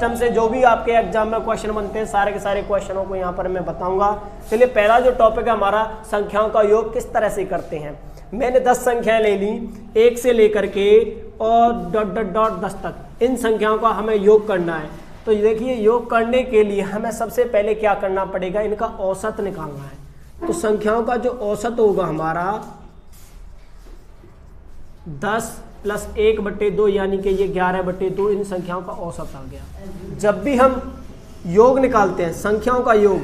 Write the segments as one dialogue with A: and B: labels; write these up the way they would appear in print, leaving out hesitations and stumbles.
A: System से जो भी आपके एग्जाम में क्वेश्चन बनते हैं सारे के सारे क्वेश्चनों को यहाँ पर मैं बताऊंगा। चलिए पहला जो टॉपिक है हमारा, संख्याओं का योग किस तरह से करते हैं। मैंने 10 संख्याएं ले ली, 1 से लेकर के और डॉट डॉट डॉट 10 तक। इन संख्याओं का हमें योग करना है। तो देखिए योग करने के लिए हमें सबसे पहले क्या करना पड़ेगा, इनका औसत निकालना है। तो संख्याओं का जो औसत होगा हमारा 10 प्लस 1/2 यानी कि ये 11/2 इन संख्याओं का औसत आ गया। जब भी हम योग निकालते हैं, संख्याओं का योग,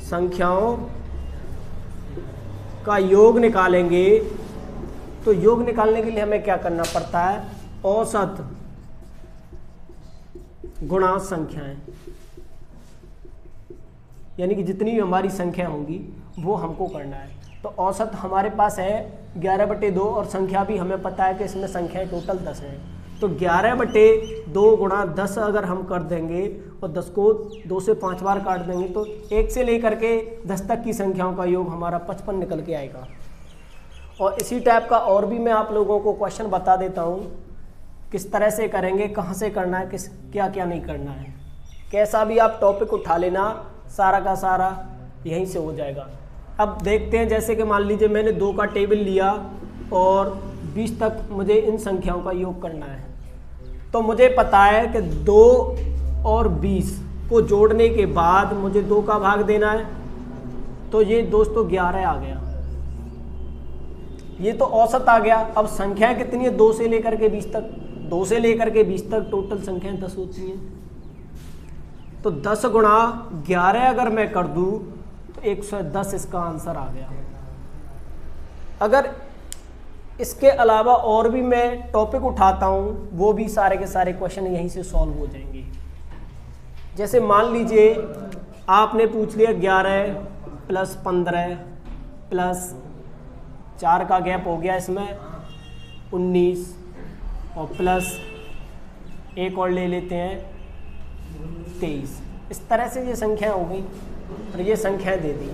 A: संख्याओं का योग निकालेंगे तो योग निकालने के लिए हमें क्या करना पड़ता है, औसत गुणा संख्याएं, यानी कि जितनी भी हमारी संख्या होंगी वो हमको करना है। तो औसत हमारे पास है 11/2 और संख्या भी हमें पता है कि इसमें संख्याएं टोटल 10 हैं। तो 11/2 गुणा 10 अगर हम कर देंगे और 10 को 2 से 5 बार काट देंगे तो 1 से लेकर के 10 तक की संख्याओं का योग हमारा 55 निकल के आएगा। और इसी टाइप का और भी मैं आप लोगों को क्वेश्चन बता देता हूँ, किस तरह से करेंगे, कहाँ से करना है, क्या क्या नहीं करना है। कैसा भी आप टॉपिक उठा लेना, सारा का सारा यहीं से हो जाएगा। अब देखते हैं, जैसे कि मान लीजिए मैंने 2 का टेबल लिया और 20 तक मुझे इन संख्याओं का योग करना है। तो मुझे पता है कि 2 और 20 को जोड़ने के बाद मुझे 2 का भाग देना है। तो ये दोस्तों 11 आ गया, ये तो औसत आ गया। अब संख्याएं कितनी है, 2 से लेकर के 20 तक। 2 से लेकर के 20 तक टोटल संख्याएं 10 होती हैं। तो 10 गुणा 11 अगर मैं कर दूं तो 110 इसका आंसर आ गया। अगर इसके अलावा और भी मैं टॉपिक उठाता हूं, वो भी सारे के सारे क्वेश्चन यहीं से सॉल्व हो जाएंगे। जैसे मान लीजिए आपने पूछ लिया 11 प्लस 15 प्लस 4 का गैप हो गया इसमें 19 और प्लस एक और ले लेते हैं 23। इस तरह से ये संख्या हो गई और ये संख्याएं दे दी।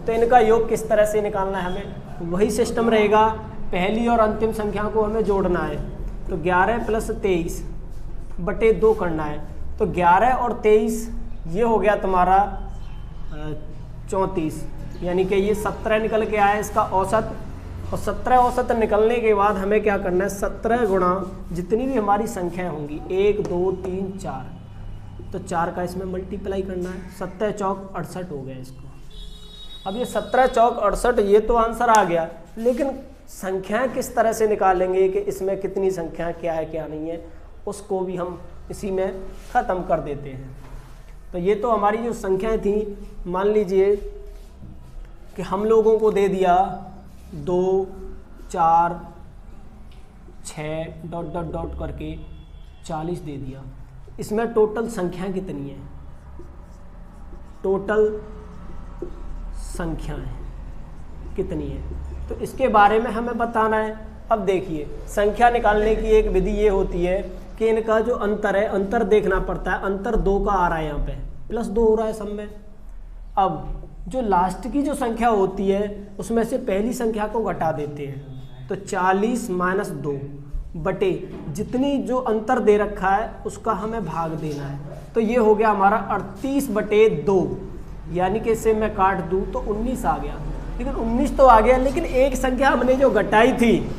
A: तो इनका योग किस तरह से निकालना है, हमें वही सिस्टम रहेगा। पहली और अंतिम संख्या को हमें जोड़ना है। तो 11 प्लस 23/2 करना है। तो 11 और 23 ये हो गया तुम्हारा 34, यानी कि ये 17 निकल के आया इसका औसत। और 17 औसत निकलने के बाद हमें क्या करना है, 17 गुणा जितनी भी हमारी संख्याएं होंगी 1 2 3 4, तो 4 का इसमें मल्टीप्लाई करना है। 7 चौक 68 हो गया इसको। अब ये 17 चौक 68 ये तो आंसर आ गया, लेकिन संख्याएं किस तरह से निकालेंगे कि इसमें कितनी संख्या क्या है क्या नहीं है, उसको भी हम इसी में ख़त्म कर देते हैं। तो ये तो हमारी जो संख्याएं थी, मान लीजिए कि हम लोगों को दे दिया 2 4 6 डॉट डॉट डॉट करके 40 दे दिया। इसमें टोटल संख्याएं कितनी हैं, टोटल संख्याएं कितनी है, तो इसके बारे में हमें बताना है। अब देखिए संख्या निकालने की एक विधि ये होती है कि इनका जो अंतर है, अंतर देखना पड़ता है। अंतर 2 का आ रहा है, यहाँ पे +2 हो रहा है सब में। अब जो लास्ट की जो संख्या होती है उसमें से पहली संख्या को घटा देते हैं। तो 40 - 2 बटे जितनी जो अंतर दे रखा है उसका हमें भाग देना है। तो ये हो गया हमारा 38/2, यानी कि इसे मैं काट दूं तो 19 आ गया। लेकिन 19 तो आ गया, लेकिन एक संख्या हमने जो घटाई थी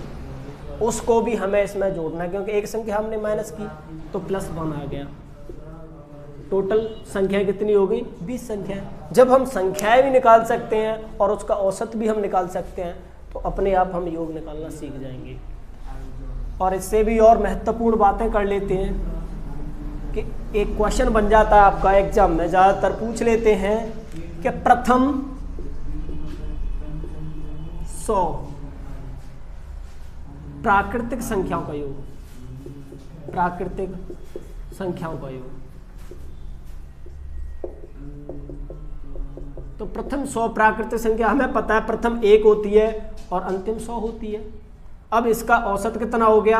A: उसको भी हमें इसमें जोड़ना है, क्योंकि एक संख्या हमने माइनस की तो +1 आ गया। टोटल संख्या कितनी हो गई, 20 संख्याएं। जब हम संख्याएं भी निकाल सकते हैं और उसका औसत भी हम निकाल सकते हैं तो अपने आप हम योग निकालना सीख जाएंगे। और इससे भी और महत्वपूर्ण बातें कर लेते हैं कि एक क्वेश्चन बन जाता है आपका एग्जाम में, ज़्यादातर पूछ लेते हैं कि प्रथम 100 प्राकृतिक संख्याओं का योग, प्राकृतिक संख्याओं का योग। तो प्रथम 100 प्राकृतिक संख्या हमें पता है, प्रथम 1 होती है और अंतिम 100 होती है। अब इसका औसत कितना हो गया,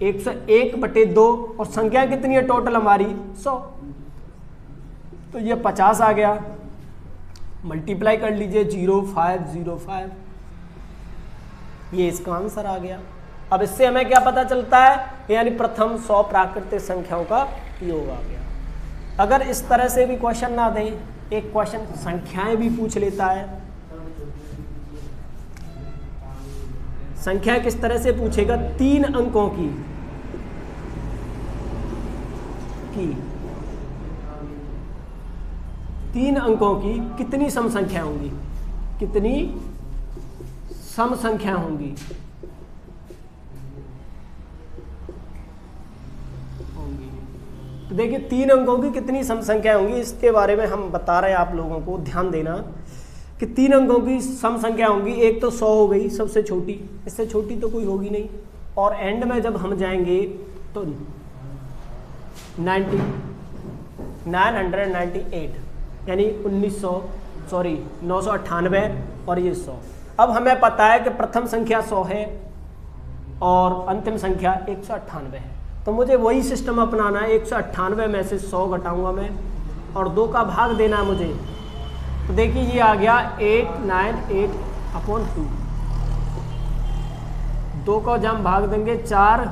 A: 101/2 और संख्या कितनी है टोटल हमारी 100, तो ये 50 आ गया। मल्टीप्लाई कर लीजिए 0505, ये इसका आंसर आ गया। अब इससे हमें क्या पता चलता है, यानी प्रथम 100 प्राकृतिक संख्याओं का योग आ गया। अगर इस तरह से भी क्वेश्चन ना दे, एक क्वेश्चन संख्याएं भी पूछ लेता है। संख्या किस तरह से पूछेगा? 3 अंकों की 3 अंकों की कितनी सम संख्या होंगी, कितनी सम संख्या होंगी तो देखिए 3 अंकों की कितनी सम संख्या होंगी, इसके बारे में हम बता रहे हैं आप लोगों को। ध्यान देना कि 3 अंकों की सम संख्या होंगी। एक तो 100 हो गई सबसे छोटी, इससे छोटी तो कोई होगी नहीं। और एंड में जब हम जाएंगे तो 998 यानी 998 और ये 100। अब हमें पता है कि प्रथम संख्या 100 है और अंतिम संख्या 198 है, तो मुझे वही सिस्टम अपनाना है। 198 में से 100 घटाऊंगा मैं और 2 का भाग देना है मुझे। तो देखिए ये आ गया 898/2। 2 को जब हम भाग देंगे 4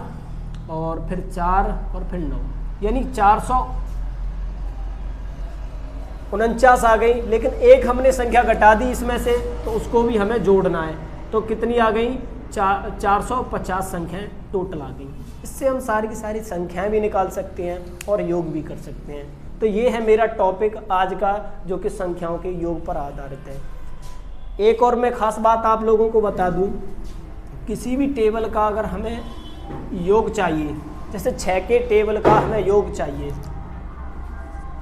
A: और फिर 4 और फिर 9 यानी 449 आ गई। लेकिन एक हमने संख्या घटा दी इसमें से, तो उसको भी हमें जोड़ना है। तो कितनी आ गई? 450 संख्याएं टोटल आ गई। इससे हम सारी की सारी संख्याएं भी निकाल सकते हैं और योग भी कर सकते हैं। तो ये है मेरा टॉपिक आज का, जो कि संख्याओं के योग पर आधारित है। एक और मैं खास बात आप लोगों को बता दूं, किसी भी टेबल का अगर हमें योग चाहिए, जैसे 6 के टेबल का हमें योग चाहिए,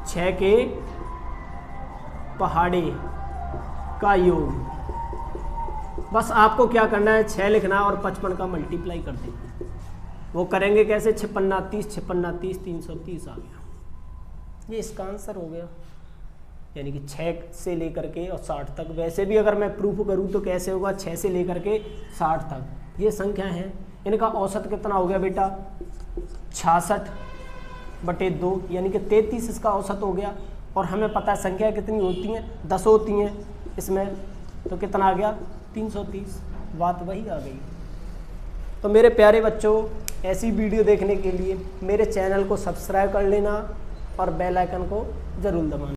A: 6 के पहाड़े का योग, बस आपको क्या करना है, 6 लिखना और 55 का मल्टीप्लाई कर देना। वो करेंगे कैसे? 56 30 56 30 330 आ गया। ये इसका आंसर हो गया। यानी कि 6 से लेकर के और 60 तक। वैसे भी अगर मैं प्रूफ करूँ तो कैसे होगा? 6 से लेकर के 60 तक ये संख्या है। इनका औसत कितना हो गया बेटा? 66/2 यानी कि 33 इसका औसत हो गया। और हमें पता है संख्या कितनी होती हैं? 10 होती हैं इसमें, तो कितना आ गया? 330। बात वही आ गई। तो मेरे प्यारे बच्चों, ऐसी वीडियो देखने के लिए मेरे चैनल को सब्सक्राइब कर लेना और बेल आइकन को ज़रूर दबाना।